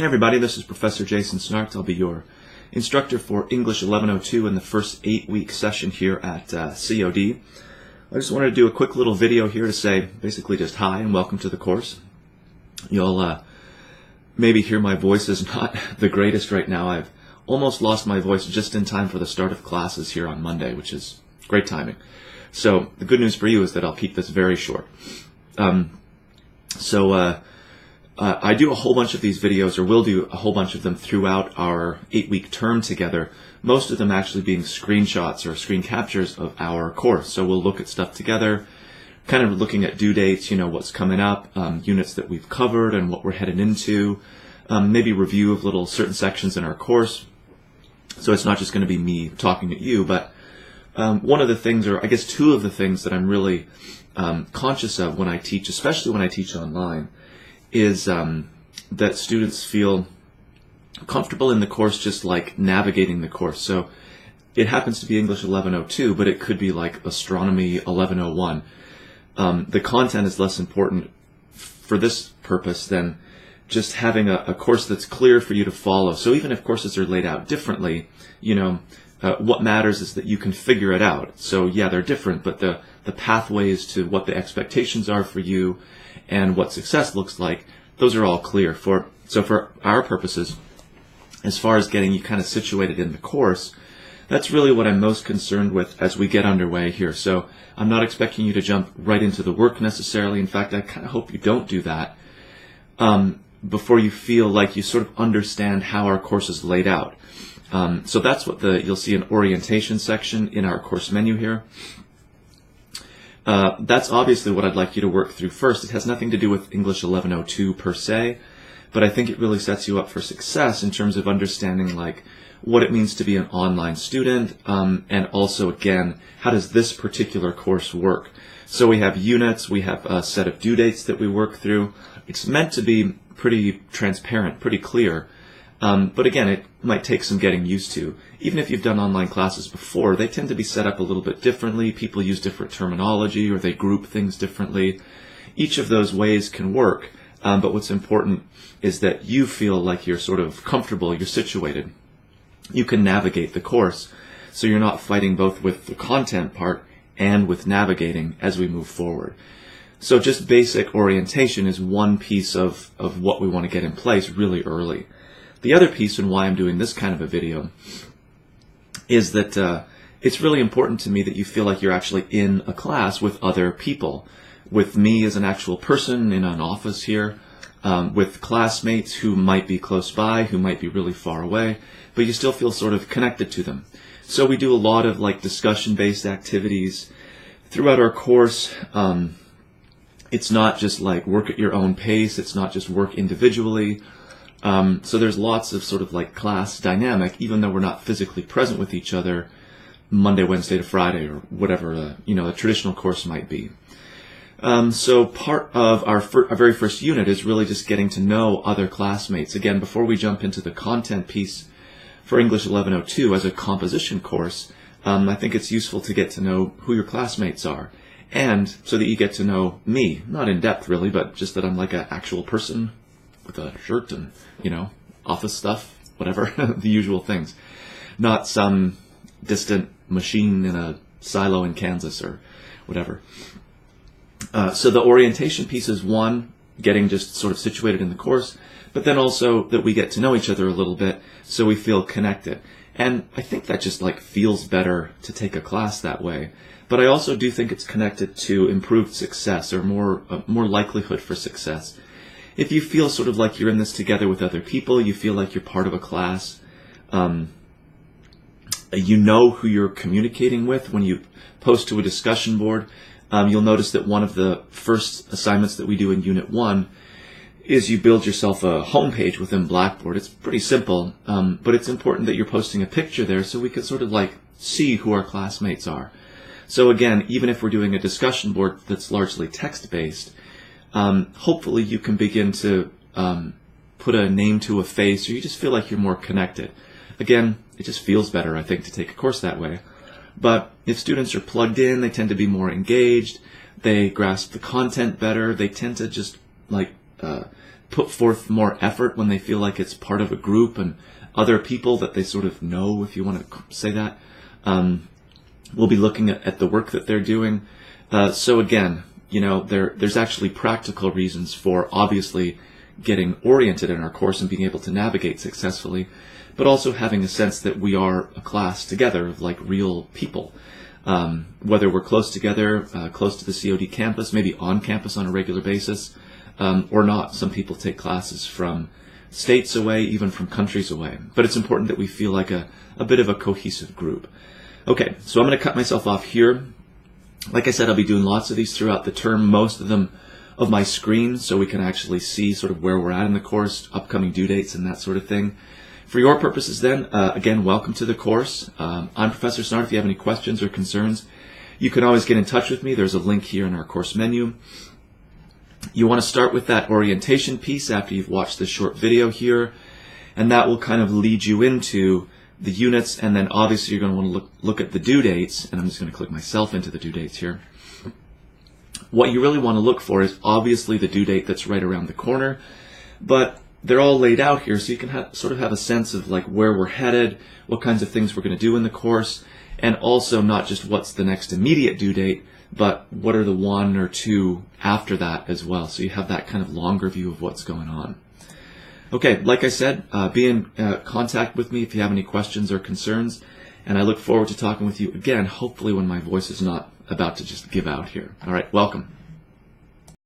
Hey everybody, this is Professor Jason Snart. I'll be your instructor for English 1102 in the first 8-week session here at COD. I just wanted to do a quick little video here to say basically just hi and welcome to the course. You'll maybe hear my voice is not the greatest right now. I've almost lost my voice just in time for the start of classes here on Monday, which is great timing. So the good news for you is that I'll keep this very short. I do a whole bunch of these videos, or will do a whole bunch of them throughout our 8-week term together, most of them actually being screenshots or screen captures of our course. So we'll look at stuff together, kind of looking at due dates, what's coming up, units that we've covered and what we're headed into, maybe review of little certain sections in our course. So it's not just going to be me talking at you, but one of the things, or I guess two of the things that I'm really conscious of when I teach, especially when I teach online, is that students feel comfortable in the course, just like navigating the course. So it happens to be English 1102, but it could be like Astronomy 1101. The content is less important for this purpose than just having a course that's clear for you to follow. So even if courses are laid out differently, what matters is that you can figure it out. So yeah, they're different, but the pathways to what the expectations are for you and what success looks like, those are all clear. So for our purposes, as far as getting you kind of situated in the course, that's really what I'm most concerned with as we get underway here. So I'm not expecting you to jump right into the work necessarily. In fact, I kind of hope you don't do that before you feel like you sort of understand how our course is laid out. So that's what you'll see an orientation section in our course menu here. That's obviously what I'd like you to work through first. It has nothing to do with English 1102 per se, but I think it really sets you up for success in terms of understanding like what it means to be an online student, and also again, how does this particular course work? So we have units, we have a set of due dates that we work through. It's meant to be pretty transparent, pretty clear. But again, it might take some getting used to. Even if you've done online classes before, they tend to be set up a little bit differently. People use different terminology or they group things differently. Each of those ways can work, but what's important is that you feel like you're sort of comfortable, you're situated. You can navigate the course, so you're not fighting both with the content part and with navigating as we move forward. So just basic orientation is one piece of what we want to get in place really early. The other piece, and why I'm doing this kind of a video, is that it's really important to me that you feel like you're actually in a class with other people, with me as an actual person in an office here, with classmates who might be close by, who might be really far away, but you still feel sort of connected to them. So we do a lot of like discussion-based activities throughout our course. It's not just like work at your own pace, it's not just work individually. So there's lots of sort of like class dynamic, even though we're not physically present with each other Monday, Wednesday to Friday, or whatever a traditional course might be. So part of our very first unit is really just getting to know other classmates. Again, before we jump into the content piece for English 1102 as a composition course, I think it's useful to get to know who your classmates are, and so that you get to know me, not in depth really, but just that I'm like an actual person with a shirt and, office stuff, whatever, the usual things. Not some distant machine in a silo in Kansas or whatever. So the orientation piece is one, getting just sort of situated in the course, but then also that we get to know each other a little bit so we feel connected. And I think that just like feels better to take a class that way. But I also do think it's connected to improved success, or more likelihood for success. If you feel sort of like you're in this together with other people, you feel like you're part of a class, you know who you're communicating with. When you post to a discussion board, you'll notice that one of the first assignments that we do in Unit 1 is you build yourself a homepage within Blackboard. It's pretty simple, but it's important that you're posting a picture there so we can sort of like see who our classmates are. So again, even if we're doing a discussion board that's largely text-based, hopefully you can begin to put a name to a face, or you just feel like you're more connected. Again, it just feels better, I think, to take a course that way. But if students are plugged in, they tend to be more engaged, they grasp the content better, they tend to just like put forth more effort when they feel like it's part of a group and other people that they sort of know, if you want to say that. We'll be looking at the work that they're doing. So again, there's actually practical reasons for obviously getting oriented in our course and being able to navigate successfully, but also having a sense that we are a class together of like real people. Whether we're close together, close to the COD campus, maybe on campus on a regular basis, or not. Some people take classes from states away, even from countries away. But it's important that we feel like a bit of a cohesive group. Okay, so I'm going to cut myself off here. Like I said, I'll be doing lots of these throughout the term, most of them of my screen, so we can actually see sort of where we're at in the course, upcoming due dates and that sort of thing. For your purposes then, again, welcome to the course. I'm Professor Snart. If you have any questions or concerns, you can always get in touch with me. There's a link here in our course menu. You want to start with that orientation piece after you've watched this short video here, and that will kind of lead you into the units, and then obviously you're going to want to look at the due dates, and I'm just going to click myself into the due dates here. What you really want to look for is obviously the due date that's right around the corner, but they're all laid out here so you can sort of have a sense of like where we're headed, what kinds of things we're going to do in the course, and also not just what's the next immediate due date, but what are the one or two after that as well. So you have that kind of longer view of what's going on. Okay, like I said, be in contact with me if you have any questions or concerns, and I look forward to talking with you again, hopefully when my voice is not about to just give out here. All right, welcome.